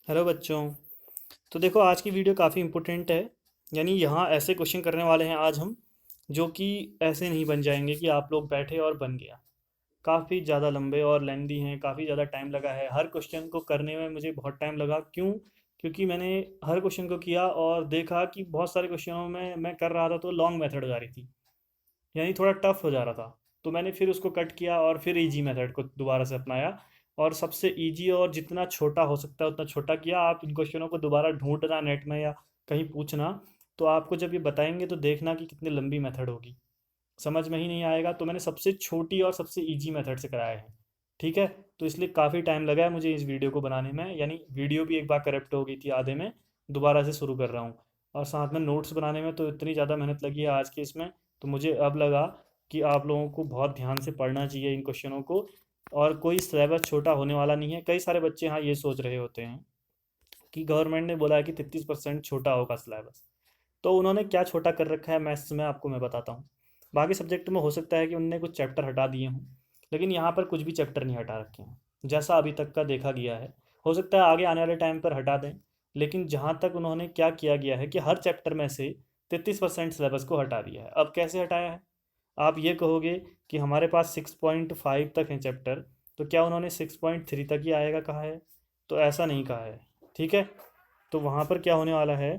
Hello बच्चों। तो देखो, आज की वीडियो काफ़ी इम्पोर्टेंट है। यानी यहाँ ऐसे क्वेश्चन करने वाले हैं आज हम, जो कि ऐसे नहीं बन जाएंगे कि आप लोग बैठे और बन गया। काफ़ी ज़्यादा लंबे और लेंदी हैं, काफ़ी ज़्यादा टाइम लगा है हर क्वेश्चन को करने में। मुझे बहुत टाइम लगा, क्यों? क्योंकि मैंने हर क्वेश्चन को किया और देखा कि बहुत सारे क्वेश्चनों में मैं कर रहा था तो लॉन्ग मेथड जा रही थी, यानी थोड़ा टफ हो जा रहा था। तो मैंने फिर उसको कट किया और फिर इजी मेथड को दोबारा से अपनाया और सबसे इजी और जितना छोटा हो सकता है उतना छोटा किया। आप इन क्वेश्चनों को दोबारा ढूंढना नेट में या कहीं पूछना, तो आपको जब ये बताएंगे तो देखना कि कितनी लंबी मेथड होगी, समझ में ही नहीं आएगा। तो मैंने सबसे छोटी और सबसे इजी मेथड से कराया है, ठीक है। तो इसलिए काफ़ी टाइम लगा है मुझे इस वीडियो को बनाने में, यानी वीडियो भी एक बार करप्ट हो गई थी आधे में, दोबारा से शुरू कर रहा हूँ। और साथ में नोट्स बनाने में तो इतनी ज़्यादा मेहनत लगी है आज के इसमें। तो मुझे अब लगा कि आप लोगों को बहुत ध्यान से पढ़ना चाहिए इन क्वेश्चनों को। और कोई सिलेबस छोटा होने वाला नहीं है। कई सारे बच्चे हाँ ये सोच रहे होते हैं कि गवर्नमेंट ने बोला है कि 33% छोटा होगा सिलेबस, तो उन्होंने क्या छोटा कर रखा है मैथ्स में आपको मैं बताता हूँ। बाकी सब्जेक्ट में हो सकता है कि उनने कुछ चैप्टर हटा दिए हों, लेकिन यहाँ पर कुछ भी चैप्टर नहीं हटा रखे हैं जैसा अभी तक का देखा गया है। हो सकता है आगे आने वाले टाइम पर हटा दें, लेकिन जहाँ तक उन्होंने क्या किया गया है कि हर चैप्टर में से 33% सिलेबस को हटा दिया है। अब कैसे हटाया है? आप ये कहोगे कि हमारे पास 6.5 तक हैं चैप्टर, तो क्या उन्होंने 6.3 तक ही आएगा कहा है? तो ऐसा नहीं कहा है, ठीक है। तो वहाँ पर क्या होने वाला है,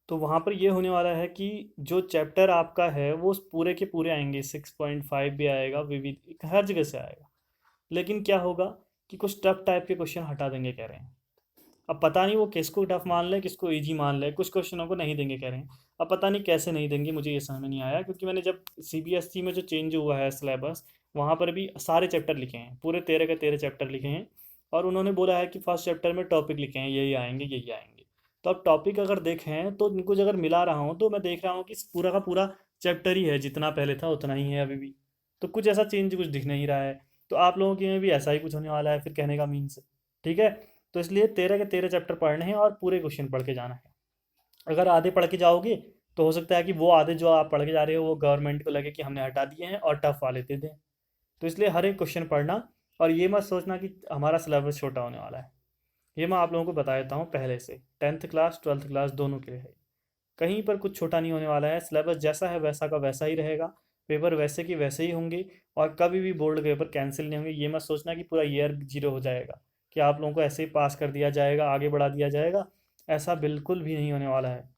तो वहाँ पर ये होने वाला है कि जो चैप्टर आपका है वो पूरे के पूरे आएंगे, 6.5 भी आएगा, विविध हर जगह से आएगा। लेकिन क्या होगा कि कुछ टफ टाइप के क्वेश्चन हटा देंगे कह रहे हैं। अब पता नहीं वो किसको टफ मान ले किसको इजी मान ले, कुछ क्वेश्चनों को नहीं देंगे कह रहे हैं। अब पता नहीं कैसे नहीं देंगे, मुझे ये समझ में नहीं आया, क्योंकि मैंने जब सीबीएसई में जो चेंज हुआ है सिलेबस, वहाँ पर भी सारे चैप्टर लिखे हैं, पूरे 13 के 13 चैप्टर लिखे हैं। और उन्होंने बोला है कि फर्स्ट चैप्टर में टॉपिक लिखे हैं, यही आएंगे यही आएंगे। तो अब टॉपिक अगर देखें तो इनको अगर मिला रहा हूँ तो मैं देख रहा हूँ कि पूरा का पूरा चैप्टर ही है, जितना पहले था उतना ही है अभी भी। तो कुछ ऐसा चेंज कुछ दिख नहीं रहा है। तो आप लोगों के में भी ऐसा ही कुछ होने वाला है फिर, कहने का मीन्स, ठीक है। तो इसलिए 13 के 13 चैप्टर पढ़ने हैं और पूरे क्वेश्चन पढ़ के जाना है। अगर आधे पढ़ के जाओगे तो हो सकता है कि वो आधे जो आप पढ़ के जा रहे हो वो गवर्नमेंट को लगे कि हमने हटा दिए हैं और टफ वाले दे दें। तो इसलिए हर एक क्वेश्चन पढ़ना, और ये मत सोचना कि हमारा सिलेबस छोटा होने वाला है। ये मैं आप लोगों को बता देता हूँ पहले से, 10th क्लास 12th क्लास दोनों के लिए है। कहीं पर कुछ छोटा नहीं होने वाला है, सिलेबस जैसा है वैसा का वैसा ही रहेगा। पेपर वैसे की वैसे ही होंगे, और कभी भी बोर्ड के पेपर कैंसिल नहीं होंगे। ये मत सोचना कि पूरा ईयर जीरो हो जाएगा, कि आप लोगों को ऐसे ही पास कर दिया जाएगा, आगे बढ़ा दिया जाएगा। ऐसा बिल्कुल भी नहीं होने वाला है।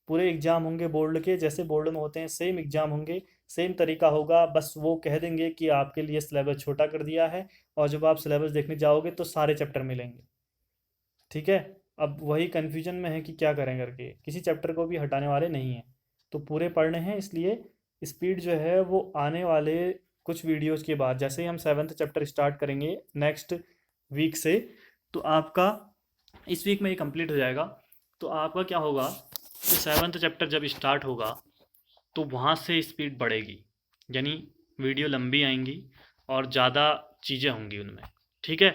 पूरे एग्जाम होंगे बोर्ड के, जैसे बोर्ड में होते हैं सेम एग्जाम होंगे, सेम तरीका होगा। बस वो कह देंगे कि आपके लिए सिलेबस छोटा कर दिया है, और जब आप सिलेबस देखने जाओगे तो सारे चैप्टर मिलेंगे, ठीक है। अब वही कन्फ्यूजन में है कि क्या करें करके, किसी चैप्टर को भी हटाने वाले नहीं हैं। तो पूरे पढ़ने हैं, इसलिए स्पीड जो है वो आने वाले कुछ वीडियोस के बाद, जैसे ही हम 7th चैप्टर स्टार्ट करेंगे नेक्स्ट वीक से, तो आपका इस वीक में ये कंप्लीट हो जाएगा। तो आपका क्या होगा कि 7th चैप्टर जब स्टार्ट होगा तो वहाँ से स्पीड बढ़ेगी, यानी वीडियो लंबी आएंगी और ज़्यादा चीज़ें होंगी उनमें, ठीक है।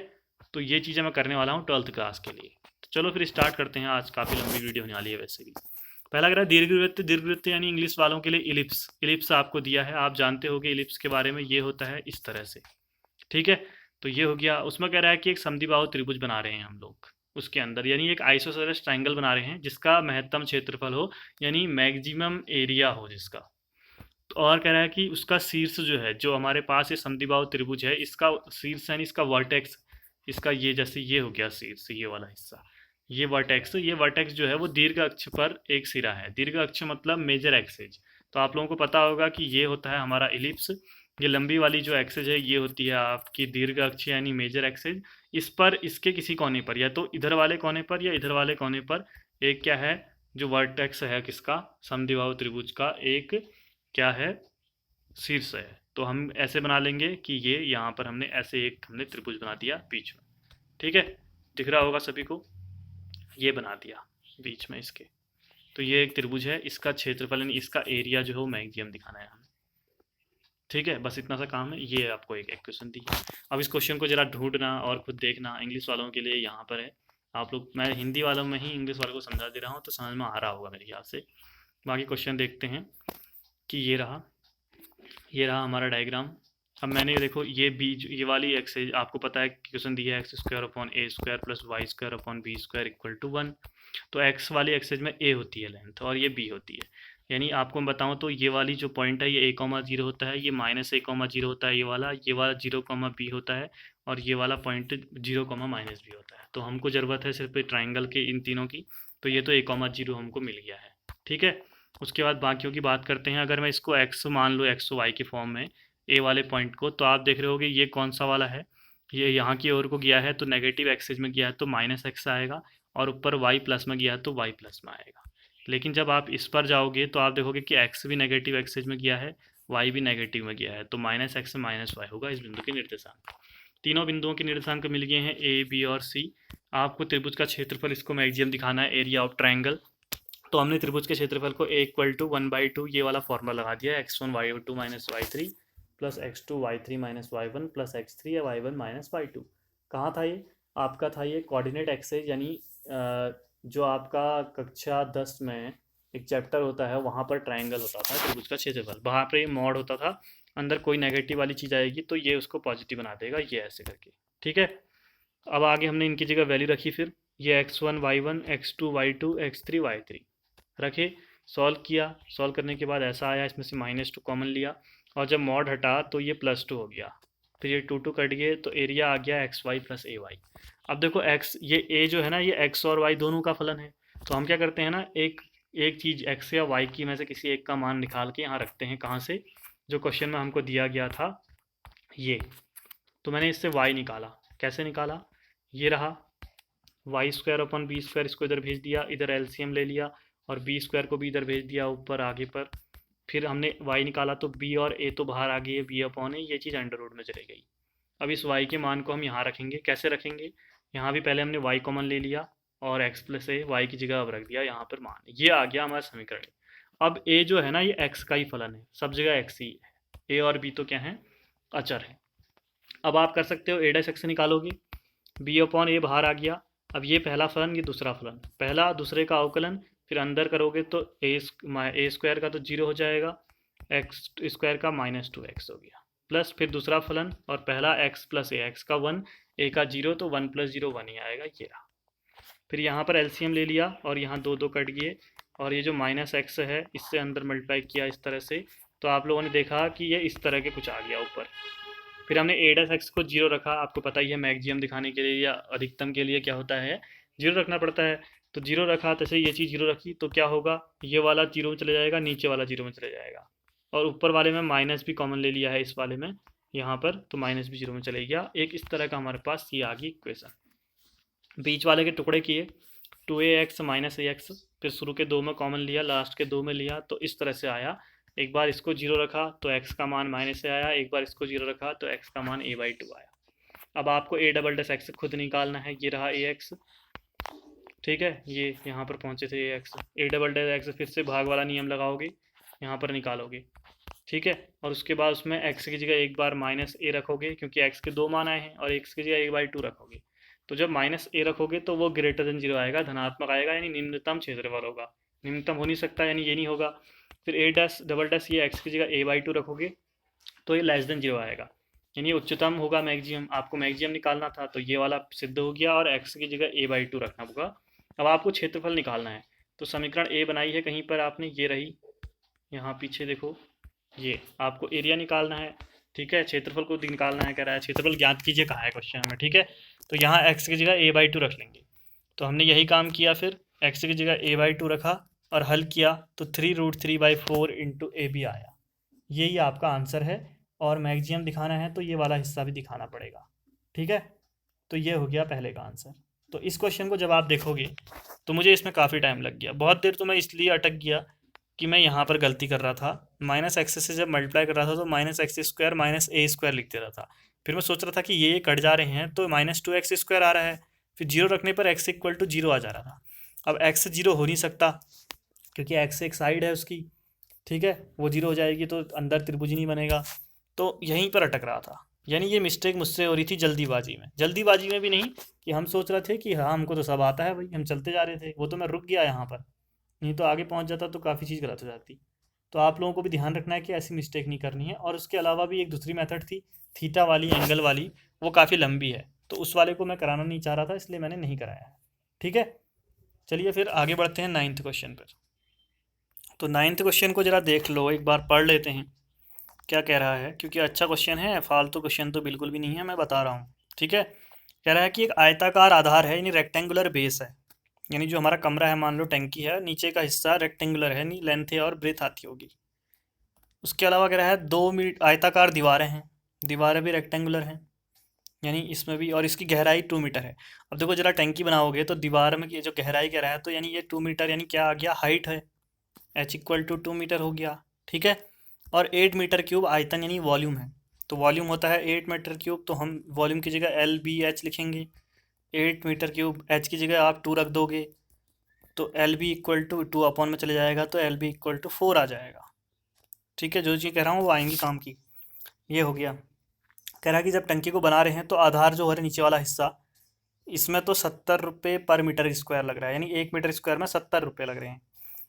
तो ये चीज़ें मैं करने वाला हूँ 12th क्लास के लिए। तो चलो फिर स्टार्ट करते हैं, आज काफ़ी लंबी वीडियो होने वाली है वैसे भी। पहला कह रहा है दीर्घवृत्त। दीर्घवृत्त यानी इंग्लिश वालों के लिए इलिप्स। इलिप्स आपको दिया है, आप जानते हो कि इलिप्स के बारे में, ये होता है इस तरह से, ठीक है। तो ये हो गया। उसमें कह रहा है कि एक समद्विबाहु त्रिभुज बना रहे हैं हम लोग, उसके अंदर यानी एक आइसोसेलेस ट्राइंगल बना रहे हैं जिसका महत्तम क्षेत्रफल हो, यानी मैक्सिमम एरिया हो जिसका। तो और कह रहा है कि उसका शीर्ष जो है, जो हमारे पास ये समद्विबाहु त्रिभुज है, इसका शीर्ष यानी इसका वर्टेक्स, इसका ये जैसे ये हो गया शीर्ष, ये वाला हिस्सा, ये वर्टेक्स जो है वो दीर्घ अक्ष पर एक सिरा है। दीर्घ अक्ष मतलब मेजर एक्सेज। तो आप लोगों को पता होगा कि ये होता है हमारा इलिप्स। ये लंबी वाली जो एक्सेज है ये होती है आपकी दीर्घ अक्ष यानी मेजर एक्सेज। इस पर इसके किसी कोने पर, या तो इधर वाले कोने पर या इधर वाले कोने पर, एक क्या है, जो वर्टेक्स है किसका, समद्विबाहु त्रिभुज का एक क्या है, शीर्ष है। तो हम ऐसे बना लेंगे कि ये यहाँ पर हमने ऐसे एक हमने त्रिभुज बना दिया बीच में, ठीक है। दिख रहा होगा सभी को, ये बना दिया बीच में इसके। तो ये एक त्रिभुज है, इसका क्षेत्रफल यानी इसका एरिया जो है वो मैक्सिमम दिखाना है हमें, ठीक है। बस इतना सा काम है, ये आपको एक क्वेश्चन दी। अब इस क्वेश्चन को जरा ढूंढना और खुद देखना, इंग्लिश वालों के लिए यहाँ पर है। आप लोग, मैं हिंदी वालों में ही इंग्लिश वालों को समझा दे रहा हूँ तो समझ में आ रहा होगा मेरे ख्याल से। बाकी क्वेश्चन देखते हैं कि ये रहा हमारा डायग्राम। अब मैंने देखो ये बी, ये वाली एक्सेज आपको पता है कि क्वेश्चन दिया है x square upon a square plus y square upon b square equal to 1। तो एक्स वाली एक्सेज में ए होती है लेंथ और ये बी होती है। यानी आपको मैं बताऊँ तो ये वाली जो पॉइंट है ये a,0 होता है, ये -a,0 होता है, ये वाला 0,b होता है, और ये वाला पॉइंट 0,-b होता है। तो हमको ज़रूरत है सिर्फ ट्राइंगल के इन तीनों की, तो ये तो a,0 हमको मिल गया है। ठीक है, उसके बाद बाकियों की बात करते हैं। अगर मैं इसको x मान लूँ, x y के फॉर्म में ए वाले पॉइंट को, तो आप देख रहे होगे ये कौन सा वाला है, ये यहाँ की ओर को गया है तो नेगेटिव एक्सेज में गया है तो -x आएगा, और ऊपर y प्लस में गया है तो y प्लस में आएगा। लेकिन जब आप इस पर जाओगे तो आप देखोगे कि x भी नेगेटिव एक्सेज में गया है, y भी नेगेटिव में गया है, तो -x से -y होगा इस बिंदु के निर्देशांक। तीनों बिंदुओं के निर्देशांक मिल गए हैं ए, बी और सी। आपको त्रिभुज का क्षेत्रफल, इसको मैक्सिमम दिखाना है, एरिया ऑफ ट्राइंगल। तो हमने त्रिभुज के क्षेत्रफल को a इक्वल टू 1/2 ये वाला फॉर्मूला लगा दिया, x1 y2 minus y3 plus x2 y3 minus y1 plus x3 या y1 माइनस y2। कहाँ था ये? आपका था ये कोऑर्डिनेट एक्सेस, यानी जो आपका कक्षा 10 में एक चैप्टर होता है वहाँ पर ट्राइंगल होता था त्रिभुज का क्षेत्रफल, वहाँ पर मॉड होता था, अंदर कोई नेगेटिव वाली चीज़ आएगी तो ये उसको पॉजिटिव बना देगा, ये ऐसे करके। ठीक है, अब आगे हमने इनकी जगह वैल्यू रखी, फिर ये x1 y1 x2 y2 x3 y3 रखे, सॉल्व किया। सॉल्व करने के बाद ऐसा आया, इसमें से -2 कॉमन लिया, और जब मॉड हटा तो ये +2 हो गया, फिर ये 2 कट गए तो एरिया आ गया एक्स वाई प्लस ए वाई। अब देखो x, ये a जो है ना, ये x और y दोनों का फलन है, तो हम क्या करते हैं ना, एक एक चीज़ x या y की में से किसी एक का मान निकाल के यहाँ रखते हैं। कहाँ से? जो क्वेश्चन में हमको दिया गया था ये। तो मैंने इससे y निकाला। कैसे निकाला? ये रहा y square upon b square, इसको इधर भेज दिया, इधर एलसीएम ले लिया, और बी स्क्वायर को भी इधर भेज दिया ऊपर आगे पर। फिर हमने वाई निकाला तो बी और ए तो बाहर आ गई है, बी अपॉन ए, ये चीज़ अंडर रूट में चली गई। अब इस वाई के मान को हम यहाँ रखेंगे। कैसे रखेंगे? यहाँ भी पहले हमने वाई कॉमन ले लिया और एक्स प्लस ए, वाई की जगह अब रख दिया यहाँ पर मान, ये आ गया हमारा समीकरण। अब ए जो है ना, ये एक्स का ही फलन है, सब जगह एक्स ही है। ए और बी तो क्या है? अचर है। अब आप कर सकते हो, ए डैश एक्स निकालोगे, बी अपॉन ए बाहर आ गया। अब ये पहला फलन, ये दूसरा फलन, पहला दूसरे का अवकलन, फिर अंदर करोगे तो ए स्क्वायर का तो 0 हो जाएगा, एक्स स्क्वायर का -2x हो गया, प्लस फिर दूसरा फलन, और पहला x प्लस ए, एक्स का 1, ए का 0, तो 1 + 0 1 ही आएगा, ये रहा। फिर यहाँ पर एलसीएम ले लिया और यहाँ 2 कट गए, और ये जो -x है इससे अंदर मल्टीप्लाई किया इस तरह से, तो आप लोगों ने देखा कि ये इस तरह के कुछ आ गया ऊपर। फिर हमने ए डैश एक्स को 0 रखा। आपको पता ही है मैक्सिमम दिखाने के लिए या अधिकतम के लिए क्या होता है, 0 रखना पड़ता है। तो 0 रखा, जैसे ये चीज़ 0 रखी तो क्या होगा, ये वाला 0 में चले जाएगा, नीचे वाला 0 में चले जाएगा, और ऊपर वाले में माइनस भी कॉमन ले लिया है इस वाले में यहाँ पर, तो माइनस भी 0 में चले गया। एक इस तरह का हमारे पास ये आ गई इक्वेशन। बीच वाले के टुकड़े किए, 2ax -ax, फिर शुरू के 2 में कॉमन लिया, लास्ट के 2 में लिया, तो इस तरह से आया। एक बार इसको 0 रखा तो x का मान माइनस से आया, एक बार इसको 0 रखा तो x का मान a/2 आया। अब आपको a डबल डैश एक्स खुद निकालना है, ये रहा ax। ठीक है, ये यहाँ पर पहुँचे थे ax, a double dash x, फिर से भाग वाला नियम लगाओगे, यहाँ पर निकालोगे। ठीक है, और उसके बाद उसमें x की जगह एक बार -a रखोगे, क्योंकि x के 2 मान आए हैं, और x की जगह a/2 रखोगे। तो जब -a रखोगे तो वो ग्रेटर देन 0 आएगा, धनात्मक आएगा, यानी निम्नतम क्षेत्रफल होगा। निम्नतम हो नहीं सकता, यानी ये नहीं होगा। फिर a डैश डबल डैश, ये x की जगह a/2 रखोगे तो ये लेस देन 0 आएगा, यानी उच्चतम होगा मैक्सिमम। आपको मैक्सिमम निकालना था तो ये वाला सिद्ध हो गया, और x की जगह a/2 रखना होगा। अब आपको क्षेत्रफल निकालना है, तो समीकरण a बनाई है कहीं पर आपने, ये रही, यहाँ पीछे देखो, ये आपको एरिया निकालना है। ठीक है, क्षेत्रफल को निकालना है, कह रहा है क्षेत्रफल ज्ञात कीजिए, कहा है क्वेश्चन में। ठीक है, तो यहाँ x की जगह a/2 रख लेंगे, तो हमने यही काम किया। फिर x की जगह a/2 रखा और हल किया तो 3√3/4 इंटू ए बी आया। यही आपका आंसर है, और मैक्सिमम दिखाना है तो ये वाला हिस्सा भी दिखाना पड़ेगा। ठीक है, तो ये हो गया पहले का आंसर। तो इस क्वेश्चन को जब आप देखोगे तो मुझे इसमें काफ़ी टाइम लग गया, बहुत देर तो मैं इसलिए अटक गया कि मैं यहाँ पर गलती कर रहा था, -x से जब मल्टीप्लाई कर रहा था तो -x² -a² लिख दे रहा था। फिर मैं सोच रहा था कि ये कट जा रहे हैं तो -2x² आ रहा है, फिर 0 रखने पर x = 0 आ जा रहा था। अब x 0 हो नहीं सकता, क्योंकि x एक साइड है उसकी। ठीक है, वो 0 हो जाएगी तो अंदर त्रिभुज ही नहीं बनेगा, तो यहीं पर अटक रहा था। यानी ये मिस्टेक मुझसे हो रही थी जल्दीबाजी में। जल्दीबाजी में भी नहीं कि हम सोच रहे थे कि हाँ हमको तो सब आता है भाई, हम चलते जा रहे थे, वो तो मैं रुक गया यहाँ पर, नहीं तो आगे पहुँच जाता तो काफ़ी चीज़ गलत हो जाती। तो आप लोगों को भी ध्यान रखना है कि ऐसी मिस्टेक नहीं करनी है। और उसके अलावा भी एक दूसरी मेथड थी थीटा वाली, एंगल वाली, वो काफ़ी लंबी है, तो उस वाले को मैं कराना नहीं चाह रहा था, इसलिए मैंने नहीं कराया है। ठीक है, चलिए फिर आगे बढ़ते हैं 9th क्वेश्चन पर। तो 9th क्वेश्चन को ज़रा देख लो, एक बार पढ़ लेते हैं क्या कह रहा है, क्योंकि अच्छा क्वेश्चन है, फालतू क्वेश्चन तो बिल्कुल भी नहीं है, मैं बता रहा हूँ। ठीक है, कह रहा है कि एक आयताकार आधार है, यानी रेक्टेंगुलर बेस है, यानी जो हमारा कमरा है, मान लो टंकी है, नीचे का हिस्सा रेक्टेंगुलर है, यानी लेंथ है और ब्रेथ आती होगी। उसके अलावा कह रहा है 2 मीटर आयताकार दीवारें हैं, दीवारें भी रेक्टेंगुलर हैं, यानी इसमें भी, और इसकी गहराई 2 मीटर है। अब देखो जरा टंकी बनाओगे तो दीवार में ये जो गहराई कह रहा है, तो यानी ये 2 मीटर, यानी क्या आ गया, हाइट है, H = 2 मीटर हो गया। ठीक है, और 8 मीटर क्यूब आयतन यानी वॉल्यूम है, तो वॉल्यूम होता है 8 मीटर क्यूब, तो हम वॉल्यूम की जगह LBH लिखेंगे। 8 मीटर क्यूब, H की जगह आप 2 रख दोगे, तो LB = 2 अपॉन में चले जाएगा, तो LB = 4 आ जाएगा। ठीक है, जो चीज़ कह रहा हूँ वो आएंगी काम की। ये हो गया। कह रहा है कि जब टंकी को बना रहे हैं तो आधार जो है नीचे वाला हिस्सा, इसमें तो 70 रुपये पर मीटर स्क्वायर लग रहा है, यानी 1 मीटर स्क्वायर में 70 रुपये लग रहे हैं,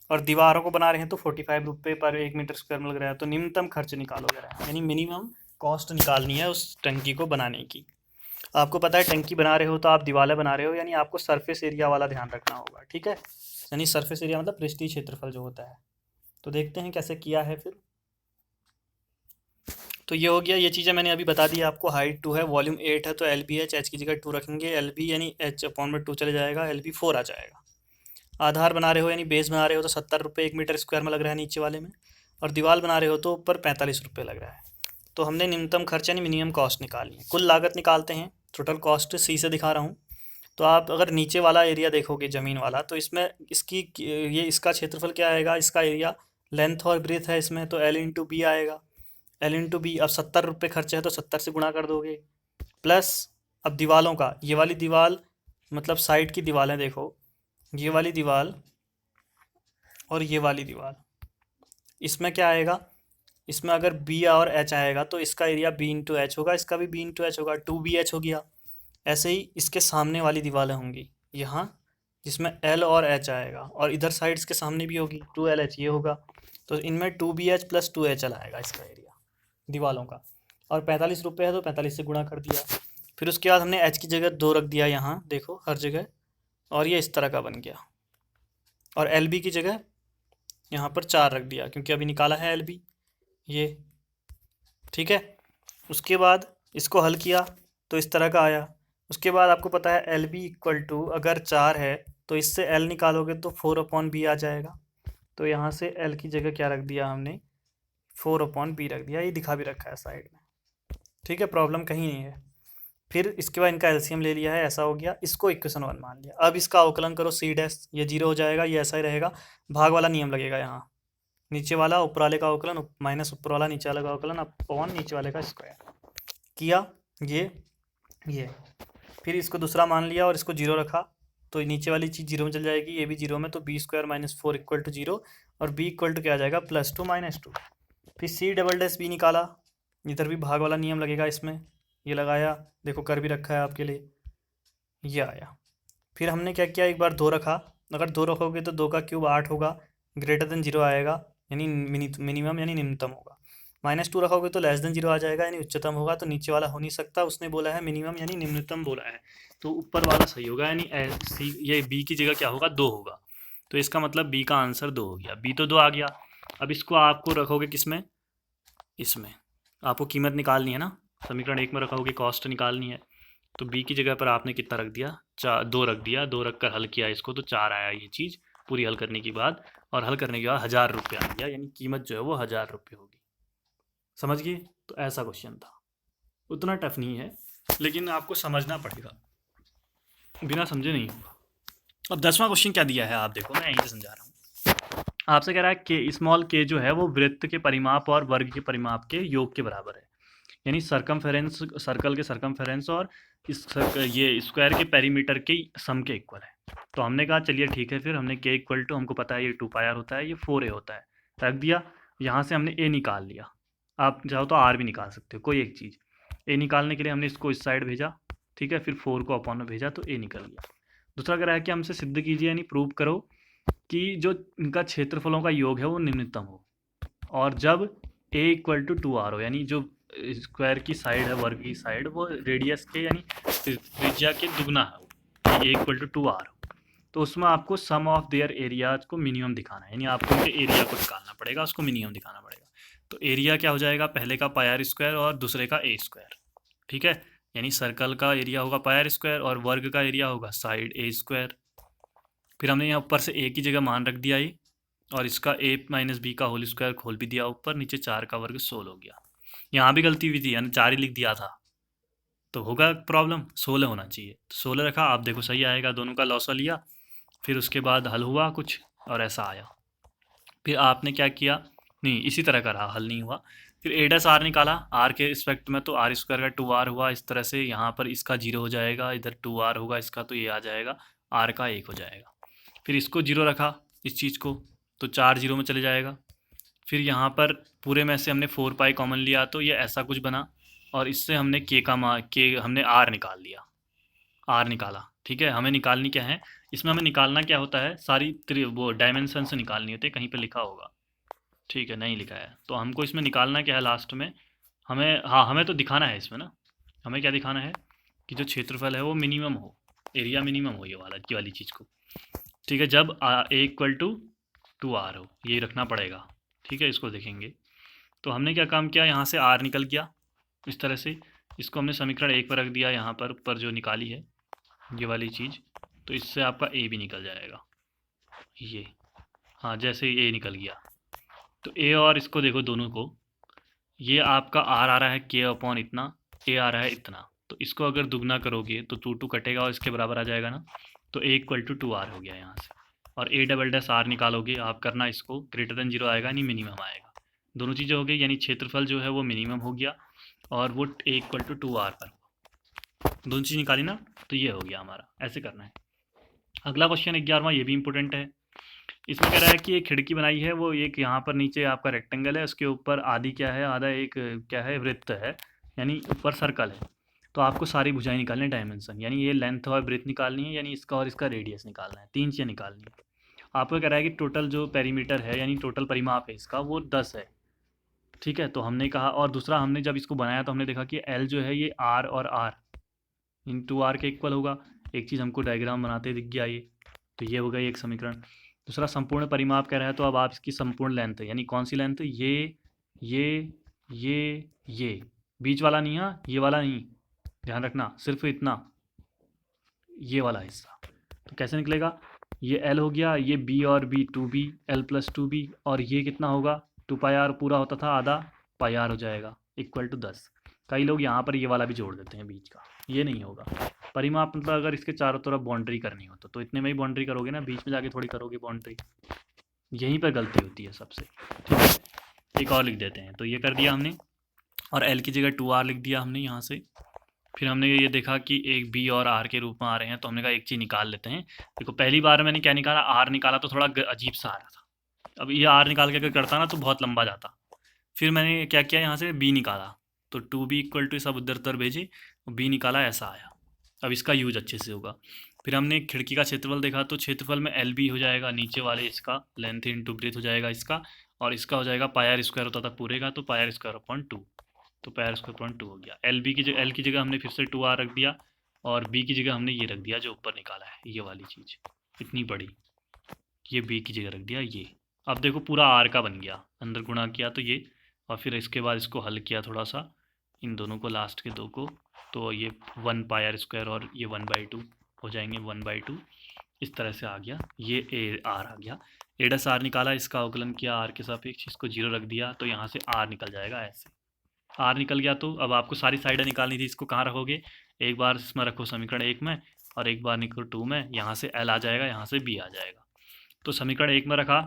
और दीवारों को बना रहे हैं तो 45 रुपये पर 1 मीटर स्क्वायर में लग रहा है। तो न्यूनतम खर्च निकालो जरा, यानी मिनिमम कॉस्ट निकालनी है उस टंकी को बनाने की। आपको पता है टंकी बना रहे हो तो आप दीवारें बना रहे हो, यानी आपको सरफेस एरिया वाला ध्यान रखना होगा। ठीक है, यानी सरफेस एरिया मतलब पृष्ठीय क्षेत्रफल जो होता है। तो देखते हैं कैसे किया है फिर। तो ये हो गया, ये चीज़ें मैंने अभी बता दी आपको। हाइट 2 है, वॉल्यूम 8 है, तो LBH, H की जगह 2 रखेंगे, LB यानी H/2 चले जाएगा, LB 4 आ जाएगा। आधार बना रहे हो यानी बेस बना रहे हो तो 70 रुपये 1 मीटर स्क्वायर में लग रहा है नीचे वाले में, और दीवार बना रहे हो तो ऊपर 45 रुपये लग रहा है। तो हमने न्यूनतम खर्च यानी मिनिमम कॉस्ट निकालनी है। कुल लागत निकालते हैं, टोटल कॉस्ट सी से दिखा रहा हूँ। तो आप अगर नीचे वाला एरिया देखोगे ज़मीन वाला, तो इसमें इसकी ये इसका क्षेत्रफल क्या आएगा, इसका एरिया, लेंथ और ब्रेथ है इसमें, तो L × B आएगा। L × B, अब 70 रुपये खर्च है तो 70 से गुणा कर दोगे, प्लस अब दीवालों का, ये वाली दीवाल मतलब साइड की दीवालें देखो, ये वाली दीवाल और ये वाली दीवाल, इसमें क्या आएगा, इसमें अगर B और H आएगा तो इसका एरिया B × H होगा, इसका भी B × H होगा, 2BH हो गया। ऐसे ही इसके सामने वाली दीवारें होंगी यहाँ, जिसमें L और H आएगा, और इधर साइड इसके सामने भी होगी 2LH, ये होगा। तो इनमें 2BH + 2HL आएगा इसका एरिया दीवालों का, और 45 रुपये है तो 45 से गुणा कर दिया। फिर उसके बाद हमने H की जगह 2 रख दिया यहाँ, देखो हर जगह, और ये इस तरह का बन गया, और LB की जगह यहाँ पर 4 रख दिया, क्योंकि अभी निकाला है LB ये। ठीक है, उसके बाद इसको हल किया तो इस तरह का आया। उसके बाद आपको पता है LB = अगर 4 है तो इससे L निकालोगे तो 4/B आ जाएगा। तो यहाँ से L की जगह क्या रख दिया हमने, 4/B रख दिया, ये दिखा भी रखा है साइड में। ठीक है, प्रॉब्लम कहीं नहीं है। फिर इसके बाद इनका LCM ले लिया है, ऐसा हो गया, इसको इक्वेशन 1 मान लिया। अब इसका अवकलन करो C', ये 0 हो जाएगा, ये ऐसा ही रहेगा, भाग वाला नियम लगेगा यहाँ, नीचे वाला ऊपर वाले का अवकलन माइनस ऊपर वाला नीचे वाले का अवकलन अपॉन नीचे वाले का स्क्वायर किया, ये फिर इसको दूसरा मान लिया और इसको 0 रखा, तो नीचे वाली चीज़ 0 में चल जाएगी, ये भी 0 में, तो B² - 4 = 0, और B = क्या आ जाएगा, +2 - 2। फिर C'(B) निकाला, इधर भी भाग वाला नियम लगेगा इसमें, ये लगाया, देखो कर भी रखा है आपके लिए, ये आया। फिर हमने क्या किया, एक बार 2 रखा, अगर 2 रखोगे तो 2 का क्यूब 8 होगा, >0 आएगा, यानी मिनिमम यानी न्यूनतम होगा। -2 रखोगे तो <0 आ जाएगा, यानी उच्चतम होगा, तो नीचे वाला हो नहीं सकता, उसने बोला है मिनिमम यानी न्यूनतम बोला है, तो ऊपर वाला सही होगा, यानी सी, ये B की जगह क्या होगा, 2 होगा, तो इसका मतलब B का आंसर 2 हो गया, B तो 2 आ गया। अब इसको आपको रखोगे किसमें, इसमें आपको कीमत निकालनी है ना, समीकरण 1 में रखोगे, कॉस्ट निकालनी है, तो B की जगह पर आपने कितना रख दिया, 2 रख दिया, 2 रख कर हल किया इसको तो 4 आया ये चीज़ पूरी हल करने के बाद, और हल करने के बाद 1000 रुपये आ गया, यानी कीमत जो है वो 1000 रुपये होगी। समझ गए, तो ऐसा क्वेश्चन था, उतना टफ नहीं है, लेकिन आपको समझना पड़ेगा, बिना समझे नहीं होगा। अब 10वां क्वेश्चन क्या दिया है आप देखो, मैं यहीं से समझा रहा हूँ। आपसे कह रहा है के स्मॉल के जो है वो वृत्त के परिमाप और वर्ग के परिमाप के योग के बराबर है, यानी सरकमफेरेंस, सर्कल के सरकमफेरेंस और ये स्क्वायर के पेरीमीटर के सम के इक्वल है। तो हमने कहा चलिए ठीक है, फिर हमने के = हमको पता है ये 2πr होता है, ये 4a होता है, रख दिया। यहाँ से हमने a निकाल लिया, आप चाहो तो r भी निकाल सकते हो, कोई एक चीज़। a निकालने के लिए हमने इसको इस साइड भेजा, ठीक है, फिर 4 को अपॉन में भेजा, तो a निकल गया। दूसरा कह रहा है कि हमसे सिद्ध कीजिए, यानी प्रूव करो कि जो इनका क्षेत्रफलों का योग है वो निम्नतम हो। और जब a इक्वल टू 2r हो, यानी जो स्क्वायर की साइड है, वर्ग की साइड, वो रेडियस के यानी त्रिज्या के दुगना है, a इक्वल टू 2r हो, तो उसमें आपको सम ऑफ देयर एरियाज को मिनिमम दिखाना है, यानी आपको उनके एरिया को निकालना पड़ेगा, उसको मिनिमम दिखाना पड़ेगा। तो एरिया क्या हो जाएगा, पहले का पाई आर स्क्वायर और दूसरे का ए स्क्वायर, ठीक है। यानी सर्कल का एरिया होगा पाई आर स्क्वायर और वर्ग का एरिया होगा साइड ए स्क्वायर। फिर हमने यहाँ ऊपर से ए की जगह मान रख दिया ये, और इसका a माइनस बी का होल स्क्वायर खोल भी दिया ऊपर, नीचे 4 का वर्ग 16 हो गया। यहाँ भी गलती हुई थी, यानी 4 ही लिख दिया था, तो होगा प्रॉब्लम, 16 होना चाहिए, तो 16 रखा। आप देखो सही आएगा, दोनों का लॉसा लिया, फिर उसके बाद हल हुआ कुछ और ऐसा आया। फिर आपने क्या किया, नहीं इसी तरह का रहा, हल नहीं हुआ। फिर ए डस आर निकाला, आर के रिस्पेक्ट में, तो आर स्क्वायर का 2r हुआ, इस तरह से यहाँ पर इसका 0 हो जाएगा, इधर 2r होगा इसका, तो ये आ जाएगा r का 1 हो जाएगा। फिर इसको 0 रखा इस चीज़ को, तो 4 0 में चले जाएगा। फिर यहाँ पर पूरे में से हमने 4 पाई कॉमन लिया, तो ये ऐसा कुछ बना, और इससे हमने के हमने आर निकाल लिया, आर निकाला, ठीक है। हमें निकालनी क्या है, इसमें हमें निकालना क्या होता है, सारी वो डायमेंशन से निकालनी होती है, कहीं पे लिखा होगा, ठीक है, नहीं लिखा है, तो हमको इसमें निकालना क्या है लास्ट में, हमें, हाँ हमें तो दिखाना है इसमें ना, हमें क्या दिखाना है कि जो क्षेत्रफल है वो मिनिमम हो, एरिया मिनिमम हो, ये वाली चीज़ को, ठीक है। जब ए इक्वल टू 2r हो, ये रखना पड़ेगा, ठीक है। इसको देखेंगे, तो हमने क्या काम किया, यहाँ से r निकल गया इस तरह से, इसको हमने समीकरण 1 पर रख दिया, यहाँ पर जो निकाली है ये वाली चीज़, तो इससे आपका a भी निकल जाएगा, ये, हाँ जैसे ही a निकल गया, तो a और इसको देखो दोनों को, ये आपका r आ रहा है k अपॉन इतना, a आ रहा है इतना, तो इसको अगर दुगना करोगे तो 2 2 कटेगा और इसके बराबर आ जाएगा ना, तो a इक्वल टू 2r हो गया यहाँ से। और a डबल डैश r निकालोगे आप, करना इसको ग्रेटर देन 0 आएगा, नहीं मिनिमम आएगा, दोनों चीज़ें हो गई, यानी क्षेत्रफल जो है वो मिनिमम हो गया, और वो a इक्वल टू 2r पर, दोनों चीज़ निकाली ना, तो ये हो गया हमारा, ऐसे करना है। अगला क्वेश्चन 11वां, ये भी इंपॉर्टेंट है। इसमें कह रहा है कि एक खिड़की बनाई है, वो एक यहाँ पर नीचे आपका रेक्टेंगल है, उसके ऊपर आधी क्या है, आधा एक क्या है, वृत्त है, यानी ऊपर सर्कल है। तो आपको सारी भुजाएं निकालनी है, डायमेंशन, यानी ये लेंथ और ब्रेथ निकालनी है, यानी इसका और इसका रेडियस निकालना है, 3 चीज़ें निकालनी है। आपको कह रहा है कि टोटल जो पेरीमीटर है, यानी टोटल परिमाप है इसका, वो 10 है, ठीक है। तो हमने कहा, और दूसरा हमने जब इसको बनाया तो हमने देखा कि एल जो है ये आर और आर इन 2r के इक्वल होगा। एक चीज़ हमको डायग्राम बनाते दिख गया ये, तो ये हो गई एक समीकरण। दूसरा संपूर्ण परिमाप कह रहा है, तो अब आप इसकी संपूर्ण लेंथ, यानी कौन सी लेंथ, ये ये बीच वाला नहीं, हाँ ये वाला नहीं, ध्यान रखना, सिर्फ इतना, ये वाला हिस्सा। तो कैसे निकलेगा, ये l हो गया, ये b और b 2b, l plus 2b, और ये कितना होगा, 2 पाई आर पूरा होता था, आधा पाई आर हो जाएगा, इक्वल टू 10। कई लोग यहाँ पर ये वाला भी जोड़ देते हैं बीच का, ये नहीं होगा। परिमाप मतलब अगर इसके चारों तरफ बाउंड्री करनी हो तो इतने में ही बाउंड्री करोगे ना, बीच में जाके थोड़ी करोगे बाउंड्री, यहीं पर गलती होती है सबसे, ठीक है। एक और लिख देते हैं, तो ये कर दिया हमने, और l की जगह 2r लिख दिया हमने यहाँ से। फिर हमने ये देखा कि एक b और r के रूप में आ रहे हैं, तो हमने कहा एक चीज़ निकाल लेते हैं। देखो पहली बार मैंने क्या निकाला, r निकाला, तो थोड़ा अजीब सा आ रहा था, अब ये r निकाल के अगर करता ना तो बहुत लंबा जाता। फिर मैंने क्या किया, यहाँ से b निकाला, तो 2b इक्वल टू सब उधर उधर भेजे, b निकाला, ऐसा आया। अब इसका यूज अच्छे से होगा। फिर हमने खिड़की का क्षेत्रफल देखा, तो क्षेत्रफल में एल बी हो जाएगा, नीचे वाले इसका लेंथ इंटू ब्रेथ हो जाएगा इसका, और इसका हो जाएगा पाई आर स्क्वायर होता था पूरे का, तो पाई आर स्क्वायर अपॉन 2, तो पाई आर स्क्वायर अपॉन 2 हो गया। एल की जगह हमने फिर से 2r रख दिया, और बी की जगह हमने ये रख दिया जो ऊपर निकाला है, ये वाली चीज़ इतनी बड़ी, ये बी की जगह रख दिया ये। अब देखो पूरा आर का बन गया, अंदर गुणा किया तो ये, और फिर इसके बाद इसको हल किया थोड़ा सा, इन दोनों को, लास्ट के दो को, तो ये 1 पाई आर स्क्वायर और ये 1/2 हो जाएंगे, 1/2 इस तरह से आ गया, ये ए आर आ गया। ए डस आर निकाला, इसका अवकलन किया आर के सापेक्ष, इसको 0 रख दिया, तो यहाँ से आर निकल जाएगा, ऐसे आर निकल गया। तो अब आपको सारी साइडें निकालनी थी, इसको कहाँ रखोगे, एक बार इसमें रखो समीकरण 1 में, और एक बार निकलो 2 में, यहाँ से एल आ जाएगा, यहाँ से बी आ जाएगा। तो समीकरण 1 में रखा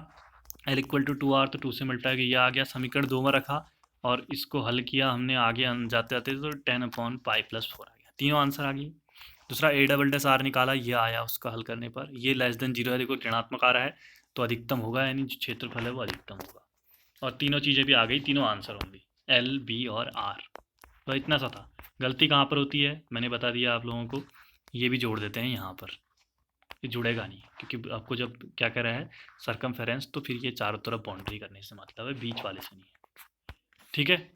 एल इक्वल टू 2r, तो 2 से मल्टीप्लाई किया, ये आ गया। समीकरण 2 में रखा और इसको हल किया हमने, आगे जाते जाते तो 10/π+4 आ गया, तीनों आंसर आ गए। दूसरा ए डबल डैश आर निकाला, ये आया उसका हल करने पर, ये लेस देन 0 है, देखो ऋणात्मक आ रहा है, तो अधिकतम होगा, यानी जो क्षेत्रफल है वो अधिकतम होगा। और तीनों चीज़ें भी आ गई, तीनों आंसर होंगे, एल बी और आर। तो इतना सा था। गलती कहाँ पर होती है मैंने बता दिया आप लोगों को, ये भी जोड़ देते हैं यहाँ पर, ये जुड़ेगा नहीं, क्योंकि आपको जब क्या कह रहा है सरकमफेरेंस, तो फिर ये चारों तरफ बाउंड्री करने से मतलब है, बीच वाले से नहीं। ठीक है,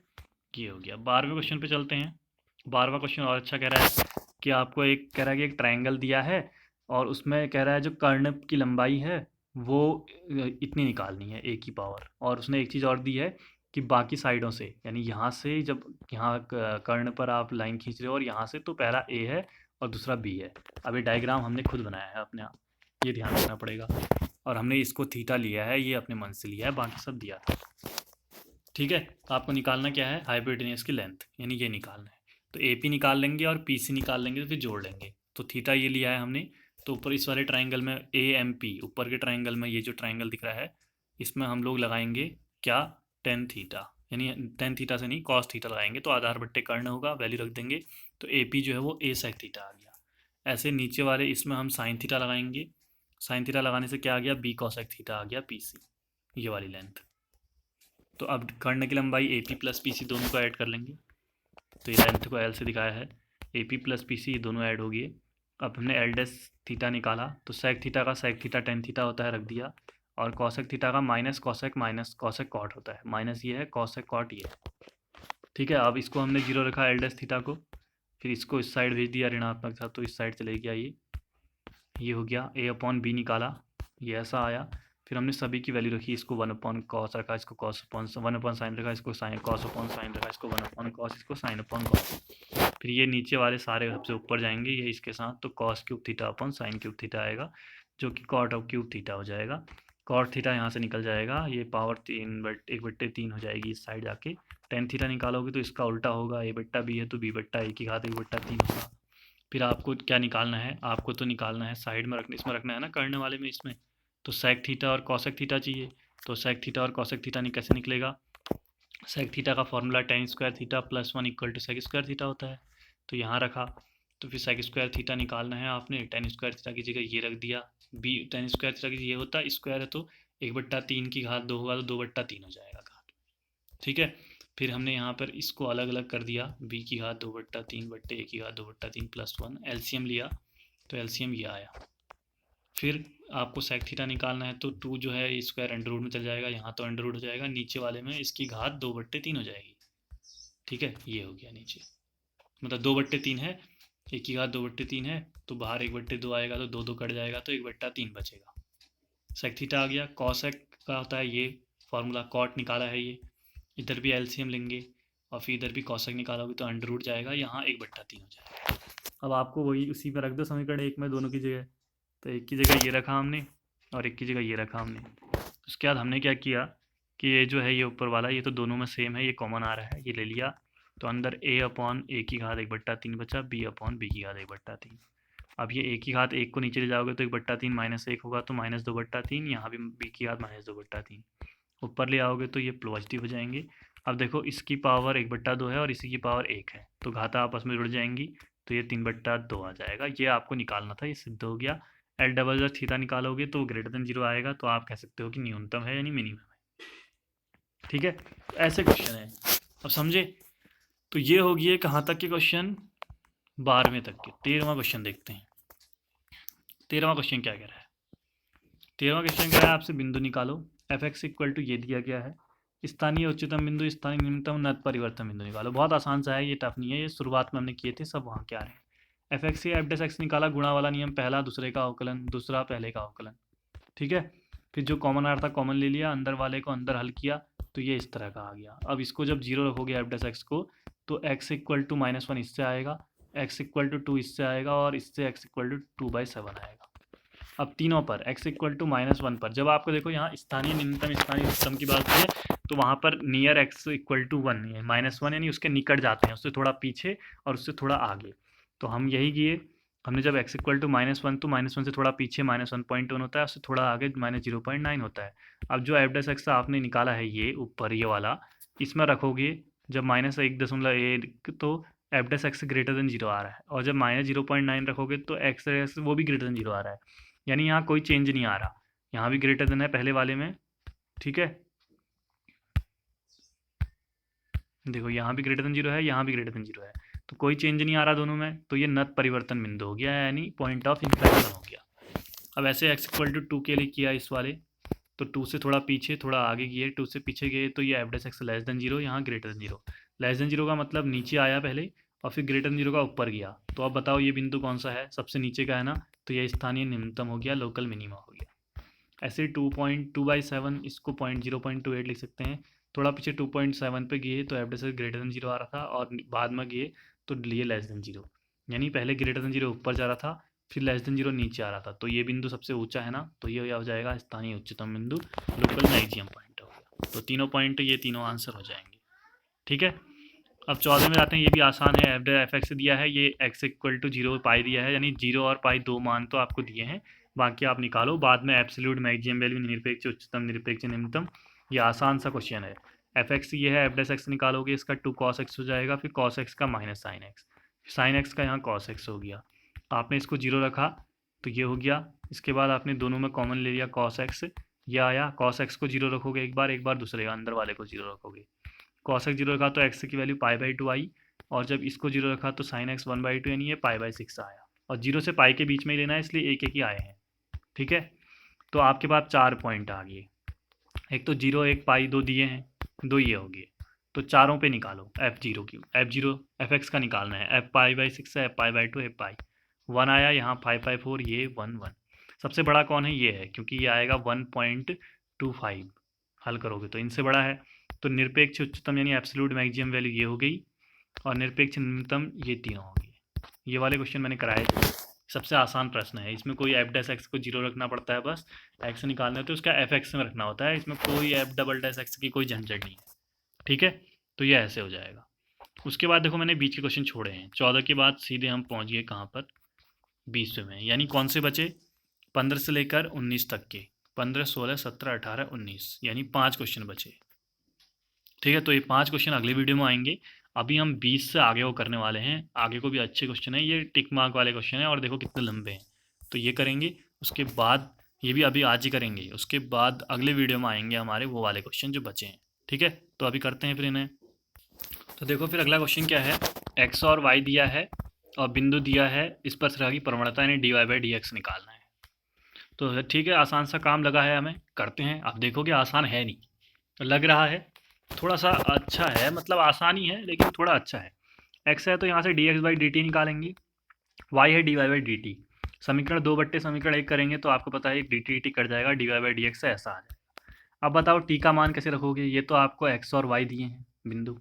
ये हो गया। 12वें क्वेश्चन पे चलते हैं। 12वां क्वेश्चन और अच्छा कह रहा है कि आपको एक कह रहा है कि एक ट्रायंगल दिया है और उसमें कह रहा है जो कर्ण की लंबाई है वो इतनी निकालनी है ए की पावर, और उसने एक चीज़ और दी है कि बाकी साइडों से, यानी यहाँ से जब यहाँ कर्ण पर आप लाइन खींच रहे हो और यहाँ से, तो पहला ए है और दूसरा बी है। अब ये डायग्राम हमने खुद बनाया है अपने आप, ये ध्यान रखना पड़ेगा, और हमने इसको थीटा लिया है, ये अपने मन से लिया है, बाकी सब दिया था। ठीक है, तो आपको निकालना क्या है, हाइपोटेन्यूज की लेंथ, यानी ये निकालना है। तो ए पी निकाल लेंगे और पी सी निकाल लेंगे, तो फिर जोड़ लेंगे। तो थीटा ये लिया है हमने, तो ऊपर इस वाले ट्राइंगल में ए एम पी, ऊपर के ट्राइंगल में ये जो ट्राइंगल दिख रहा है इसमें हम लोग लगाएंगे क्या, टेन थीटा, यानी टेन थीटा से नहीं कॉस थीटा लगाएंगे, तो आधार बट्टे कर्ण होगा, वैल्यू रख देंगे। तो ए पी जो है वो ए सेक थीटा आ गया। ऐसे नीचे वाले इसमें हम साइन थीटा लगाएंगे, साइन थीटा लगाने से क्या आ गया, बी कॉसेक थीटा आ गया पी सी, ये वाली लेंथ। तो अब कर्ण की लंबाई A P plus P C दोनों को ऐड कर लेंगे, तो ये लेंथ को एल से दिखाया है, A P plus P C दोनों ऐड हो गए। अब हमने एल डेस थीटा निकाला, तो सेक थीटा का सेक थीटा टेन थीटा होता है, रख दिया, और कॉसेक थीटा का माइनस कॉसेक कॉट होता है, माइनस ये है कॉसेक कॉट ये है। ठीक है, अब इसको हमने जीरो रखा एल डेस थीटा को, फिर इसको इस साइड भेज दिया ऋणात्मक था, तो इस साइड चले गया ये हो गया। ए अपॉन बी निकाला, ये ऐसा आया। फिर हमने सभी की वैल्यू रखी, इसको वन अपॉन कॉस रखा, इसको cos upon one upon sine रखा, इसको साइन कॉस अपॉन साइन रखा, इसको वन अपॉन कॉस, इसको साइन अपॉन कॉस। फिर ये नीचे वाले सारे सबसे ऊपर जाएंगे ये इसके साथ, तो cos cube theta upon sine cube theta आएगा, जो कि कॉट ऑफ क्यूब थीटा हो जाएगा। कॉट थीटा यहाँ से निकल जाएगा, ये पावर 1/3 हो जाएगी इस साइड जाके। टेन थीटा निकालोगे तो इसका उल्टा होगा, ए बट्टा बी है तो बी बट्टा ए की घात 1/3 होगा। फिर आपको क्या निकालना है, आपको तो निकालना है साइड में रखना, इसमें रखना है ना कर्ण वाले में, इसमें तो सेक थीटा और कॉसेक थीटा चाहिए। तो सेक थीटा और कॉसेक थीटा कैसे निकलेगा, सेक थीटा का formula tan square theta plus 1 equal to sec square theta होता है, तो यहाँ रखा। तो फिर सेक स्क्वायर थीटा निकालना है आपने, टेन स्क्वायर थीटा की जगह ये रख दिया, बी टेन स्क्वायर थीटा की ये होता है स्क्वायर है, तो 1/3 की घात 2 होगा, तो 2/3 हो जाएगा घात। ठीक है, फिर हमने यहाँ पर इसको अलग अलग कर दिया, बी की घात 2/3 बट्टे ए की घात 2/3 प्लस 1, एलसीएम लिया, तो एलसीएम ये आया। फिर आपको सेक थीटा निकालना है, तो 2 जो है स्क्वायर अंडर रूट में चल जाएगा, यहाँ तो अंडर रूट हो जाएगा, नीचे वाले में इसकी घात 2/3 हो जाएगी। ठीक है, ये हो गया नीचे, मतलब 2/3 है, एक की घात 2/3 है, तो बाहर 1/2 आएगा, तो 2 कट जाएगा, तो 1/3 बचेगा। सेक थीटा आ गया, कॉसेक का होता है ये फॉर्मूला, कॉट निकाला है ये, इधर भी एलसीएम लेंगे और फिर इधर भी कॉसेक निकालोगे तो अंडर रूट जाएगा, यहाँ 1/3 हो जाएगा। अब आपको वही उसी में रख दो समीकरण एक में दोनों की जगह, तो एक की जगह ये रखा हमने और एक की जगह ये रखा हमने। उसके बाद हमने क्या किया कि ये जो है ये ऊपर वाला, ये तो दोनों में सेम है, ये कॉमन आ रहा है, ये ले लिया, तो अंदर ए अपॉन ए की घात 1/3 बचा, बी अपॉन बी की घात 1/3। अब ये ए की घात एक को नीचे ले जाओगे तो 1/3 माइनस 1 होगा, तो -2/3, यहाँ भी बी की घात -2/3। ऊपर ले आओगे तो ये पॉजिटिव हो जाएंगे। अब देखो इसकी पावर 1/2 है और इसी की पावर 1 है, तो घाता आपस में जुड़ जाएंगी, तो ये 3/2 आ जाएगा। ये आपको निकालना था, ये सिद्ध हो गया। एल डबल जब थीटा निकालोगे तो ग्रेटर देन 0 आएगा, तो आप कह सकते हो कि न्यूनतम है यानी मिनिमम है। ठीक है, तो ऐसे क्वेश्चन है, अब समझे। तो ये हो गया कहाँ तक के क्वेश्चन, 12वें तक के। 13वां क्वेश्चन देखते हैं। 13वां क्वेश्चन क्या कह रहा है, 13वां क्वेश्चन कह रहा है आपसे बिंदु निकालो, एफ एक्स इक्वल टू ये दिया गया है, स्थानीय उच्चतम बिंदु स्थानीय निम्नतम नत परिवर्तन बिंदु निकालो। बहुत आसान सा है, ये टफ नहीं है, ये शुरुआत में हमने किए थे सब वहाँ क्या रहे हैं। एफ एक्स से एफ डेस एक्स निकाला, गुणा वाला नियम, पहला दूसरे का अवकलन, दूसरा पहले का अवकलन। ठीक है, फिर जो कॉमन आ रहा था कॉमन ले लिया, अंदर वाले को अंदर हल किया, तो ये इस तरह का आ गया। अब इसको जब 0 रखोगे एफ डेस एक्स को, तो एक्स इक्वल टू -1 इससे आएगा, एक्स इक्वल टू 2 इससे आएगा, और इससे एक्स इक्वल टू 2/7 आएगा। अब तीनों पर x इक्वल टू -1 पर जब आपको देखो यहाँ स्थानीय न्यूनतम स्थानीय उच्चतम की बात है, तो वहाँ पर नियर x इक्वल टू 1 -1 यानी उसके निकट जाते हैं, उससे थोड़ा पीछे और उससे थोड़ा आगे। तो हम यही किए, हमने जब x इक्वल टू -1, तो -1 से थोड़ा पीछे -1.1 होता है, उससे थोड़ा आगे -0.9 होता है। अब जो एफ डेस एक्स आपने निकाला है ये ऊपर ये वाला, इसमें रखोगे जब -1.1 तो एफ डेस एक्स ग्रेटर देन 0 आ रहा है, और जब -0.9 रखोगे तो एक्स वो भी ग्रेटर देन 0 आ रहा है, यानी यहाँ कोई चेंज नहीं आ रहा, यहाँ भी ग्रेटर देन है पहले वाले में। ठीक है, देखो यहाँ भी ग्रेटर देन 0 है, यहाँ भी ग्रेटर देन 0 है, तो कोई चेंज नहीं आ रहा दोनों में, तो ये नत परिवर्तन बिंदु हो गया, यानी पॉइंट ऑफ इन्फ्लेक्शन हो गया। अब ऐसे x इक्वल टू 2 के लिए किया इस वाले, तो 2 से थोड़ा पीछे थोड़ा आगे गए, 2 से पीछे गए तो ये F dash x less than 0, यहाँ ग्रेटर देन 0। लेस देन 0 का मतलब नीचे आया पहले और फिर ग्रेटर देन 0 का ऊपर गया। तो अब बताओ ये बिंदु कौन सा है, सबसे नीचे का है ना, तो ये स्थानीय न्यूनतम हो गया, लोकल मिनिमा हो गया। ऐसे 2.2/7 इसको 0.28 लिख सकते हैं। थोड़ा पीछे 2.7 पे गए तो F dash x greater than 0 आ रहा था और बाद में गए तो लिए लेस देन 0, यानी पहले ग्रेटर देन 0 ऊपर जा रहा था, फिर लेस देन 0 नीचे आ रहा था। तो ये बिंदु सबसे ऊंचा है ना, तो ये हो जाएगा स्थानीय उच्चतम बिंदु, लोकल मैक्सिमम पॉइंट हो गया। तो तीनों पॉइंट ये तीनों आंसर हो जाएंगे। ठीक है, अब 14 में आते हैं। ये भी आसान है, एफ एक्स दिया है, ये एक्स इक्वल टू 0 पाई दिया है, यानी 0 और पाई दो मान तो आपको दिए हैं, बाकी आप निकालो बाद में। एब्सोल्यूट मैक्सिमम वैल्यू, निरपेक्ष उच्चतम, निरपेक्ष निम्नतम, ये आसान सा क्वेश्चन है। एफ एक्स ये है, एफ डैश एक्स निकालोगे, इसका 2 cos x हो जाएगा, फिर cos x का माइनस साइन एक्स का यहाँ cos x हो गया। आपने इसको 0 रखा तो ये हो गया। इसके बाद आपने दोनों में कॉमन ले लिया cos x, ये आया। cos x को 0 रखोगे एक बार दूसरे अंदर वाले को 0 रखोगे। cos x 0 रखा तो x की वैल्यू π/2 आई, और जब इसको 0 रखा तो sin x 1/2, यानी ये π/6 आया। और 0 से पाई के बीच में ही लेना है, इसलिए एक एक ही आए हैं। ठीक है, तो आपके पास 4 पॉइंट आ गए। एक तो 0, एक पाई, दो दिए हैं, दो ये हो गए। तो चारों पे निकालो f0 की, f0 fx का निकालना है, f π/6 है, f π/2 है, पाई 1 आया यहाँ, 5/4, ये 1 सबसे बड़ा कौन है, ये है, क्योंकि ये आएगा 1.25, हल करोगे तो इनसे बड़ा है। तो निरपेक्ष उच्चतम यानी एब्सोल्यूट मैक्सिमम वैल्यू ये हो गई, और निरपेक्ष न्यूनतम ये तीनों हो गए। ये वाले क्वेश्चन मैंने कराए थे, सबसे आसान प्रश्न है। इसमें कोई एफ डैश एक्स को 0 रखना पड़ता है, बस एक्स निकालना है तो उसका एफ एक्स में रखना होता है, इसमें कोई एफ डबल डैश एक्स की कोई झंझट नहीं है। ठीक है, तो ये ऐसे हो जाएगा। उसके बाद देखो मैंने बीच के क्वेश्चन छोड़े हैं, 14 के बाद सीधे हम पहुंच गए कहाँ पर, 20वें में। यानी कौन से बचे, 15 से लेकर 19 तक के, 15, 16, 17, 18, 19, यानी 5 क्वेश्चन बचे। ठीक है, तो ये 5 क्वेश्चन अगले वीडियो में आएंगे। अभी हम 20 से आगे वो करने वाले हैं, आगे को भी अच्छे क्वेश्चन है, ये टिक मार्क वाले क्वेश्चन है, और देखो कितने लंबे हैं, तो ये करेंगे। उसके बाद ये भी अभी आज ही करेंगे, उसके बाद अगले वीडियो में आएंगे हमारे वो वाले क्वेश्चन जो बचे हैं। ठीक है, तो अभी करते हैं फिर इन्हें। तो देखो फिर अगला क्वेश्चन क्या है, एक्स और वाई दिया है और बिंदु दिया है, इस पर तरह की प्रवणता यानी dy/dx निकालना है। तो ठीक है, आसान सा काम लगा है, हमें करते हैं। आप देखोगे आसान है नहीं, लग रहा है थोड़ा सा अच्छा है, मतलब आसानी है लेकिन थोड़ा अच्छा है। x है तो यहाँ से dx/dt निकालेंगे, y है dy/dt। समीकरण 2 बट्टे समीकरण 1 करेंगे तो आपको पता है dt कट जाएगा, dy/dx से ऐसा आ जाएगा। अब बताओ t का मान कैसे रखोगे, ये तो आपको x और y दिए हैं बिंदु,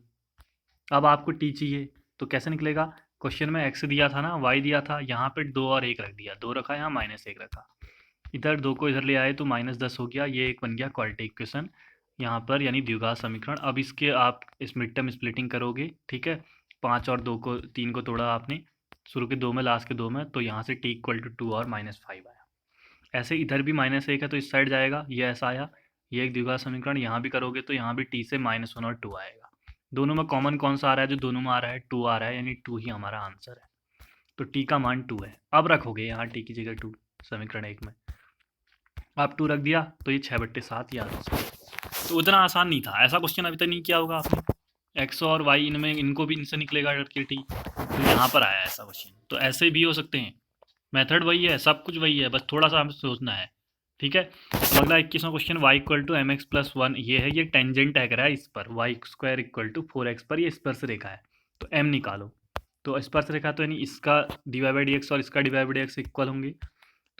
अब आपको t चाहिए तो कैसे निकलेगा। क्वेश्चन में x दिया था ना, y दिया था, यहाँ पे 2 और 1 रख दिया, 2 रखा, यहाँ -1 रखा, इधर 2 को इधर ले आए तो -10 हो गया, ये एक बन गया क्वाड्रेटिक इक्वेशन यहाँ पर, यानी द्विघात समीकरण। अब इसके आप इस मिड टर्म स्प्लिटिंग करोगे, ठीक है, 5 और 2 को 3 को तोड़ा आपने, शुरू के 2 में लास्ट के 2 में, तो यहाँ से t इक्वल टू 2 और -5 आया। ऐसे इधर भी -1 है तो इस साइड जाएगा, ये ऐसा आया, ये एक द्विघात समीकरण। यहाँ भी करोगे तो यहाँ भी t से -1 और 2 आएगा। दोनों में कॉमन कौन सा आ रहा है, जो दोनों में आ रहा है 2 आ रहा है, यानी 2 ही हमारा आंसर है। तो t का मान 2 है। अब रखोगे यहाँ t की जगह 2 समीकरण 1 में, आप 2 रख दिया तो ये 6/7 याद हो सकता। तो उतना आसान नहीं था, ऐसा क्वेश्चन अभी तक नहीं किया होगा आपने। एक्स और वाई इनमें, इनको भी इनसे निकलेगा करके टी, तो यहाँ पर आया ऐसा क्वेश्चन। तो ऐसे भी हो सकते हैं, मेथड वही है, सब कुछ वही है, बस थोड़ा सा हमें सोचना है। ठीक है, तो अगला 21वां question, y equal to mx+1, ये है, ये टेंजेंट है रहा है इस पर, y² इक्वल टू 4x पर, ये स्पर्श रेखा है, तो m निकालो। तो स्पर्श रेखा तो यानी इसका dy/dx और इसका dy/dx इक्वल होंगे,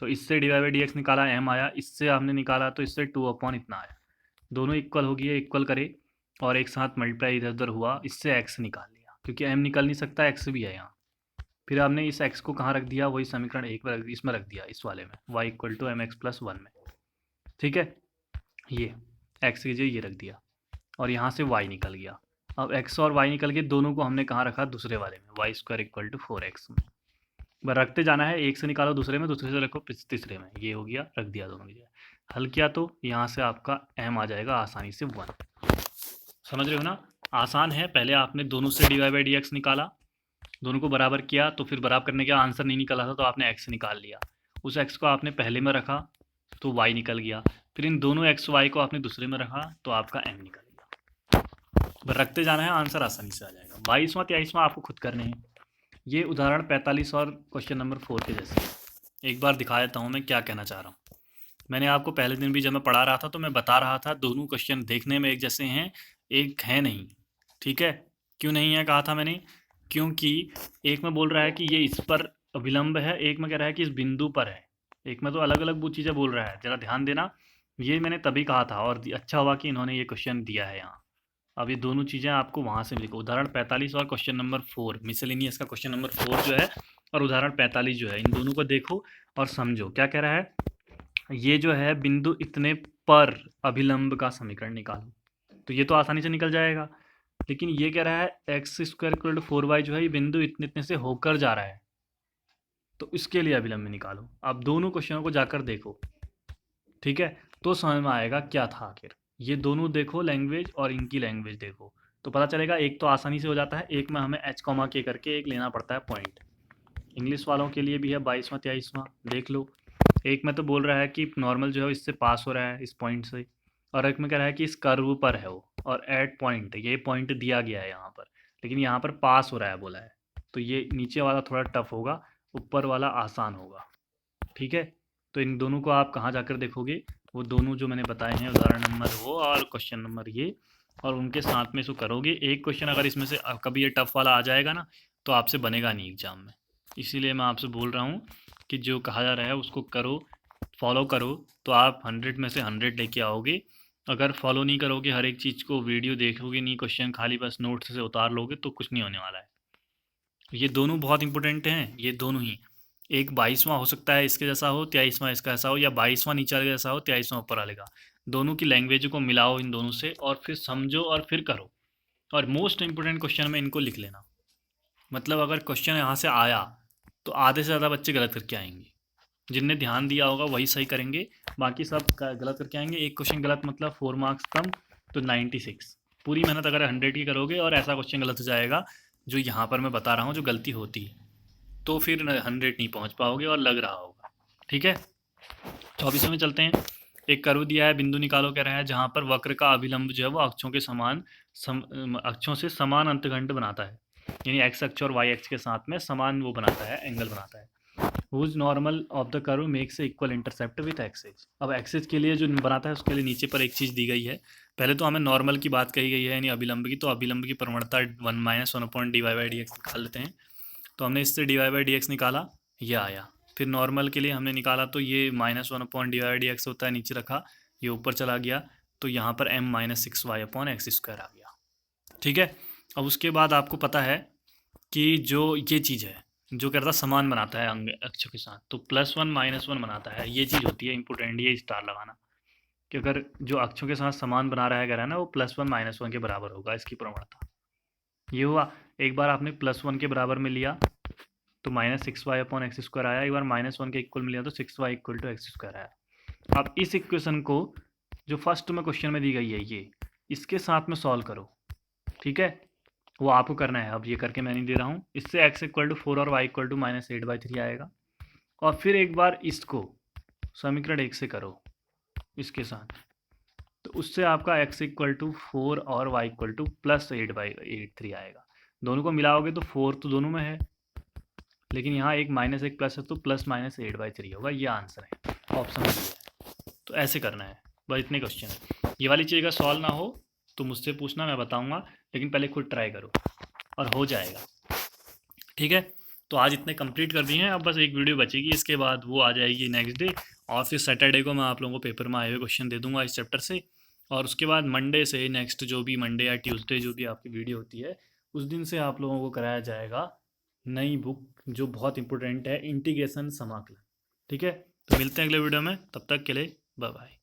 तो इससे dy/dx निकाला, m आया, इससे हमने निकाला तो इससे 2 इतना आया, दोनों इक्वल हो गए, इक्वल करे और एक साथ मल्टीप्लाई इधर उधर हुआ, इससे x निकाल लिया, क्योंकि m निकल नहीं सकता, x भी है यहाँ। फिर हमने इस x को कहाँ रख दिया, वही समीकरण 1 में इसमें रख दिया, इस वाले में, y इक्वल टू mx+1 में। ठीक है, ये x की जगह ये रख दिया और यहाँ से y निकल गया। अब x और y निकल के, दोनों को हमने कहाँ रखा, दूसरे वाले में, y² इक्वल टू 4x में। बस रखते जाना है, एक से निकालो दूसरे में, दूसरे से रखो तीसरे में, ये हो गया, रख दिया दोनों की जगह। हल किया तो यहाँ से आपका m आ जाएगा आसानी से 1। समझ रहे हो ना, आसान है। पहले आपने दोनों से dy/dx निकाला, दोनों को बराबर किया, तो फिर बराबर करने के आंसर नहीं निकला था तो आपने x निकाल लिया, उस x को आपने पहले में रखा तो y निकल गया, फिर इन दोनों x y को आपने दूसरे में रखा तो आपका m निकल गया। बस रखते जाना है, आंसर आसानी से आ जाएगा। 22वां 23वां आपको खुद करने हैं। ये उदाहरण 45 और क्वेश्चन नंबर 4 के जैसे, एक बार दिखा देता हूँ मैं क्या कहना चाह रहा हूँ। मैंने आपको पहले दिन भी जब मैं पढ़ा रहा था तो मैं बता रहा था दोनों क्वेश्चन देखने में एक जैसे हैं, एक है नहीं। ठीक है, क्यों नहीं है कहा था मैंने? क्योंकि एक में बोल रहा है कि ये इस पर अभिलंब है, एक में कह रहा है कि इस बिंदु पर है। एक में तो अलग अलग वो चीज़ें बोल रहा है, जरा ध्यान देना। ये मैंने तभी कहा था और अच्छा हुआ कि इन्होंने ये क्वेश्चन दिया है यहाँ। अब ये दोनों चीज़ें आपको वहाँ से लिखो, उदाहरण 45 और क्वेश्चन नंबर 4, मिसलेनियस का क्वेश्चन नंबर 4 जो है और उदाहरण 45 जो है, इन दोनों को देखो और समझो क्या कह रहा है। ये जो है बिंदु इतने पर अभिलंब का समीकरण निकालो, तो ये तो आसानी से निकल जाएगा। लेकिन ये कह रहा है x square equal to 4y जो है ये बिंदु इतने इतने से होकर जा रहा है, तो इसके लिए अभिलंब निकालो। आप दोनों क्वेश्चनों को जाकर देखो, ठीक है, तो समझ में आएगा क्या था आखिर। ये दोनों देखो लैंग्वेज और इनकी लैंग्वेज देखो तो पता चलेगा। एक तो आसानी से हो जाता है, एक में हमें एच कॉमा के करके एक लेना पड़ता है पॉइंट। इंग्लिश वालों के लिए भी है 22वां 23वां, देख लो। एक में तो बोल रहा है कि नॉर्मल जो है इससे पास हो रहा है इस पॉइंट से, और एक में कह रहा है कि इस कर्व पर है वो और एट पॉइंट, ये पॉइंट दिया गया है यहाँ पर, लेकिन यहाँ पर पास हो रहा है बोला है। तो ये नीचे वाला थोड़ा टफ होगा, ऊपर वाला आसान होगा। ठीक है, तो इन दोनों को आप कहाँ जाकर देखोगे? वो दोनों जो मैंने बताए हैं, उदाहरण नंबर वो और क्वेश्चन नंबर ये, और उनके साथ में इसको करोगे। एक क्वेश्चन अगर इसमें से कभी ये टफ वाला आ जाएगा ना तो आपसे बनेगा नहीं एग्जाम में। इसीलिए मैं आपसे बोल रहा हूँ कि जो कहा जा रहा है उसको करो, फॉलो करो, तो आप 100 में से 100 लेके आओगे। अगर फॉलो नहीं करोगे, हर एक चीज़ को वीडियो देखोगे नहीं, क्वेश्चन खाली बस नोट्स से उतार लोगे, तो कुछ नहीं होने वाला है। ये दोनों बहुत इंपॉर्टेंट हैं, ये दोनों ही। एक 22वां हो सकता है इसके जैसा हो, 23वां इसका ऐसा हो, या 22वां नीचे वाले जैसा हो, 23वां ऊपर वाले का। दोनों की लैंग्वेज को मिलाओ इन दोनों से और फिर समझो और फिर करो। और मोस्ट इंपॉर्टेंट क्वेश्चन में इनको लिख लेना। मतलब अगर क्वेश्चन यहाँ से आया तो आधे से ज़्यादा बच्चे गलत करके आएंगे। जिनने ध्यान दिया होगा वही सही करेंगे, बाकी सब गलत करके आएंगे। एक क्वेश्चन गलत मतलब 4 मार्क्स कम, तो 96। पूरी मेहनत अगर 100 की करोगे और ऐसा क्वेश्चन गलत हो जाएगा जो यहाँ पर मैं बता रहा हूँ जो गलती होती है, तो फिर 100 नहीं पहुँच पाओगे और लग रहा होगा। ठीक है, 24वें में चलते हैं। एक कर्व दिया है, बिंदु निकालो कह रहा है, जहाँ पर वक्र का अभिलंब जो है वो अक्षों के समान अक्षों से समान अंतखंड बनाता है, यानी एक्स अक्ष और वाई अक्ष के साथ में समान वो बनाता है, एंगल बनाता है। Whose normal of the curve makes equal intercept with axes. अब एक्सेज के लिए जो बनाता है उसके लिए नीचे पर एक चीज़ दी गई है। पहले तो हमें नॉर्मल की बात कही गई है यानी अभिलंब की, तो अभिलंब की प्रवणता 1-1/dy/dx निकाल लेते हैं। तो हमने इससे dy/dx निकाला, ये आया। फिर नॉर्मल के लिए हमने निकाला तो ये -1/dy/dx होता है, नीचे रखा, ये ऊपर चला गया, तो यहाँ पर m-6y/x² आ गया। ठीक है, अब उसके बाद आपको पता है कि जो ये चीज़ है जो कहता समान बनाता है अंग अक्षों के साथ, तो +1 -1 बनाता है, ये चीज़ होती है इंपॉर्टेंट, ये स्टार लगाना कि अगर जो अक्षों के साथ समान बना रहा है ना वो +1 -1 के बराबर होगा, इसकी प्रवणता ये हुआ। एक बार आपने +1 के बराबर में लिया तो -6y/x² आया, एक बार -1 के इक्वल में लिया तो 6y = x² आया। अब इस इक्वेशन को जो फर्स्ट में क्वेश्चन में दी गई है ये, इसके साथ में सॉल्व करो। ठीक है, वो आपको करना है, अब ये करके मैं नहीं दे रहा हूँ। इससे x = 4 और y = -8/3 आएगा। और फिर एक बार इसको समीकरण 1 से करो इसके साथ, तो उससे आपका x = 4 और y = +8/3 आएगा। दोनों को मिलाओगे तो 4 तो दोनों में है, लेकिन यहाँ एक -1 प्लस है तो +-8/3 होगा। ये आंसर है, ऑप्शन में है। तो ऐसे करना है, बस इतने क्वेश्चन है। ये वाली चीज़ अगर सॉल्व ना हो तो मुझसे पूछना, मैं बताऊँगा, लेकिन पहले खुद ट्राई करो और हो जाएगा। ठीक है, तो आज इतने कंप्लीट कर दिए हैं, अब बस एक वीडियो बचेगी, इसके बाद वो आ जाएगी नेक्स्ट डे, और फिर सैटरडे को मैं आप लोगों को पेपर में आए हुए क्वेश्चन दे दूंगा इस चैप्टर से। और उसके बाद मंडे से नेक्स्ट जो भी मंडे या ट्यूसडे जो भी आपकी वीडियो होती है उस दिन से आप लोगों को कराया जाएगा नई बुक जो बहुत इंपॉर्टेंट है, इंटीग्रेशन समाकलन। ठीक है, तो मिलते हैं अगले वीडियो में, तब तक के लिए बाय बाय।